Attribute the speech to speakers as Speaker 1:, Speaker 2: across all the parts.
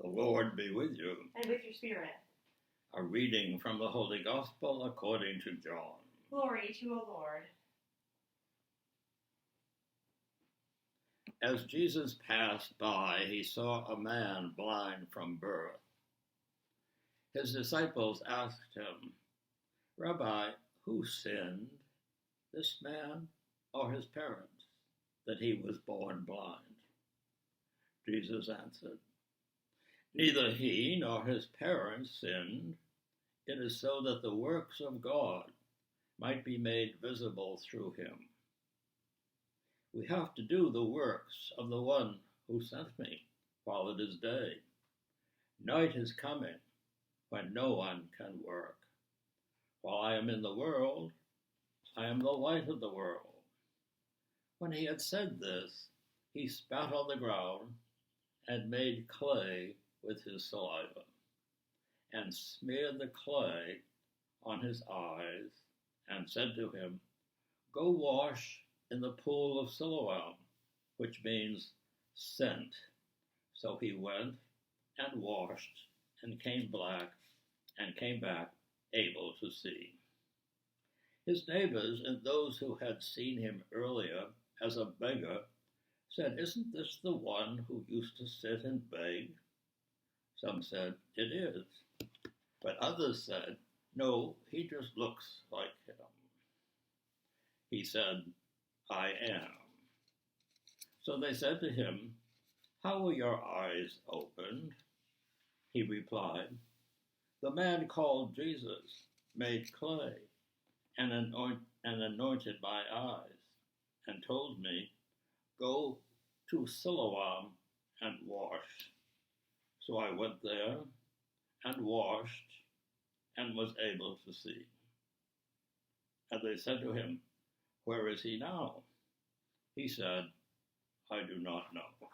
Speaker 1: The Lord be with you.
Speaker 2: And with your spirit.
Speaker 1: A reading from the Holy Gospel according to John.
Speaker 2: Glory to you, O Lord.
Speaker 1: As Jesus passed by, he saw a man blind from birth. His disciples asked him, "Rabbi, who sinned, this man or his parents, that he was born blind?" Jesus answered, "Neither he nor his parents sinned. It is so that the works of God might be made visible through him. We have to do the works of the one who sent me while it is day. Night is coming when no one can work. While I am in the world, I am the light of the world." When he had said this, he spat on the ground and made clay with his saliva, and smeared the clay on his eyes, and said to him, "Go wash in the pool of Siloam," which means sent. So he went and washed and came back able to see. His neighbors and those who had seen him earlier as a beggar said, "Isn't this the one who used to sit and beg?" Some said, "It is." But others said, "No, he just looks like him." He said, "I am." So they said to him, "How were your eyes opened?" He replied, "The man called Jesus made clay and anointed my eyes, and told me, 'Go to Siloam and wash.' So I went there and washed and was able to see." And they said to him, "Where is he now?" He said, "I do not know."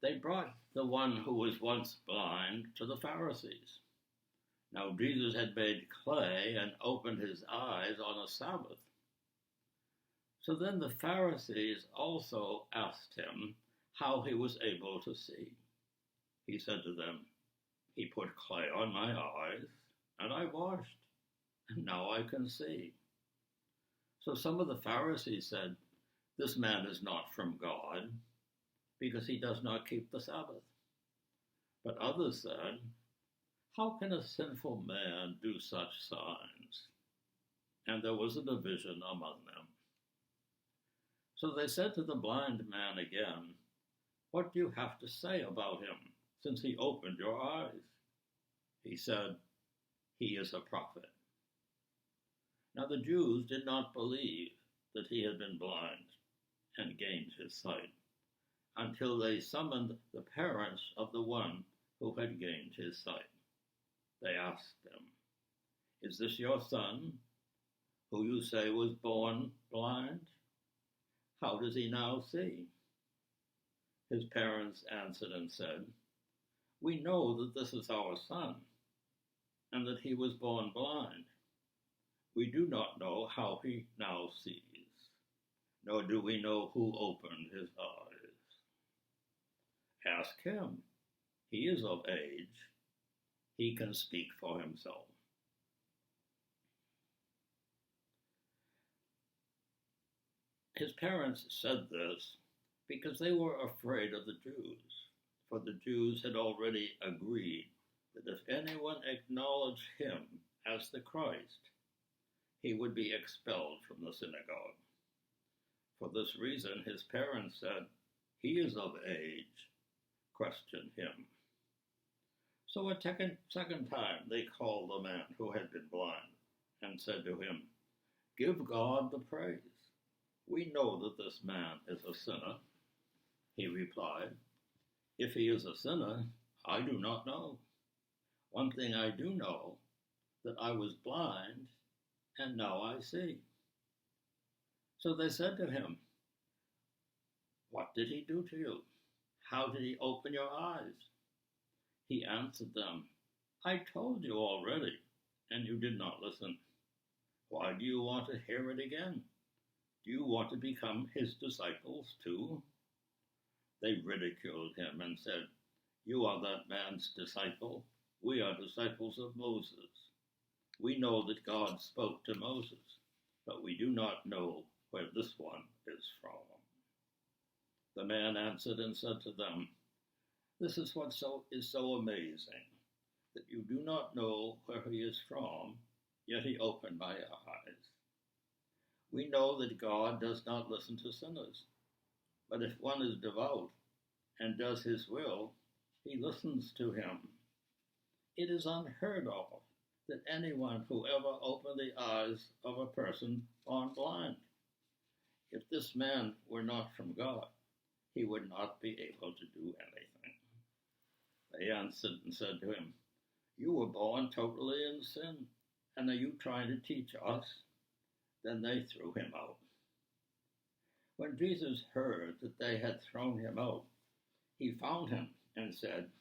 Speaker 1: They brought the one who was once blind to the Pharisees. Now Jesus had made clay and opened his eyes on a Sabbath. So then the Pharisees also asked him how he was able to see. He said to them, "He put clay on my eyes, and I washed, and now I can see." So some of the Pharisees said, "This man is not from God, because he does not keep the Sabbath." But others said, "How can a sinful man do such signs?" And there was a division among them. So they said to the blind man again, "What do you have to say about him, since he opened your eyes?" He said, "He is a prophet." Now the Jews did not believe that he had been blind and gained his sight, until they summoned the parents of the one who had gained his sight. They asked them, "Is this your son, who you say was born blind? How does he now see?" His parents answered and said, "We know that this is our son, and that he was born blind. We do not know how he now sees, nor do we know who opened his eyes. Ask him. He is of age. He can speak for himself." His parents said this because they were afraid of the Jews, for the Jews had already agreed that if anyone acknowledged him as the Christ, he would be expelled from the synagogue. For this reason, his parents said, "He is of age. Question him." So a second time they called the man who had been blind and said to him, "Give God the praise. We know that this man is a sinner." He replied, "If he is a sinner, I do not know. One thing I do know, that I was blind, and now I see." So they said to him, "What did he do to you? How did he open your eyes?" He answered them, "I told you already, and you did not listen. Why do you want to hear it again? Do you want to become his disciples too? They ridiculed him and said, "You are that man's disciple. We are disciples of Moses. We know that God spoke to Moses, but we do not know where this one is from." The man answered and said to them, "This is what is so amazing, that you do not know where he is from, yet he opened my eyes. We know that God does not listen to sinners, but if one is devout and does his will, he listens to him. It is unheard of that anyone who ever opened the eyes of a person born blind. If this man were not from God, he would not be able to do anything." They answered and said to him, "You were born totally in sin, and are you trying to teach us?" Then they threw him out. When Jesus heard that they had thrown him out, he found him and said,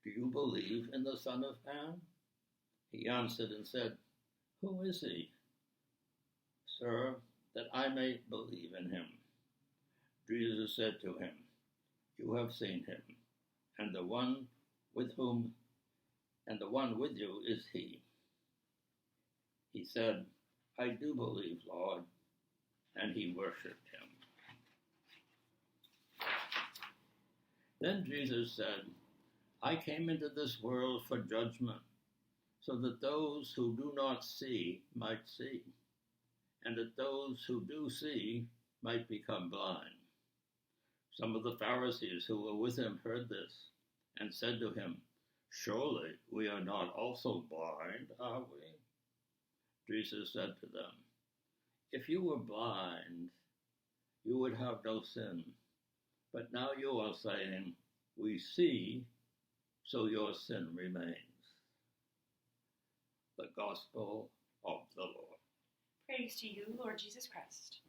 Speaker 1: "Do you believe in the Son of Man?" He answered and said, "Who is he, Sir, that I may believe in him?" Jesus said to him, "You have seen him, and the one with you is he." He said, "I do believe, Lord," and he worshipped him. Then Jesus said, "I came into this world for judgment, so that those who do not see might see, and that those who do see might become blind." Some of the Pharisees who were with him heard this, and said to him, "Surely we are not also blind, are we?" Jesus said to them, "If you were blind, you would have no sin. But now you are saying, 'We see,' so your sin remains." The Gospel of the Lord.
Speaker 2: Praise to you, Lord Jesus Christ.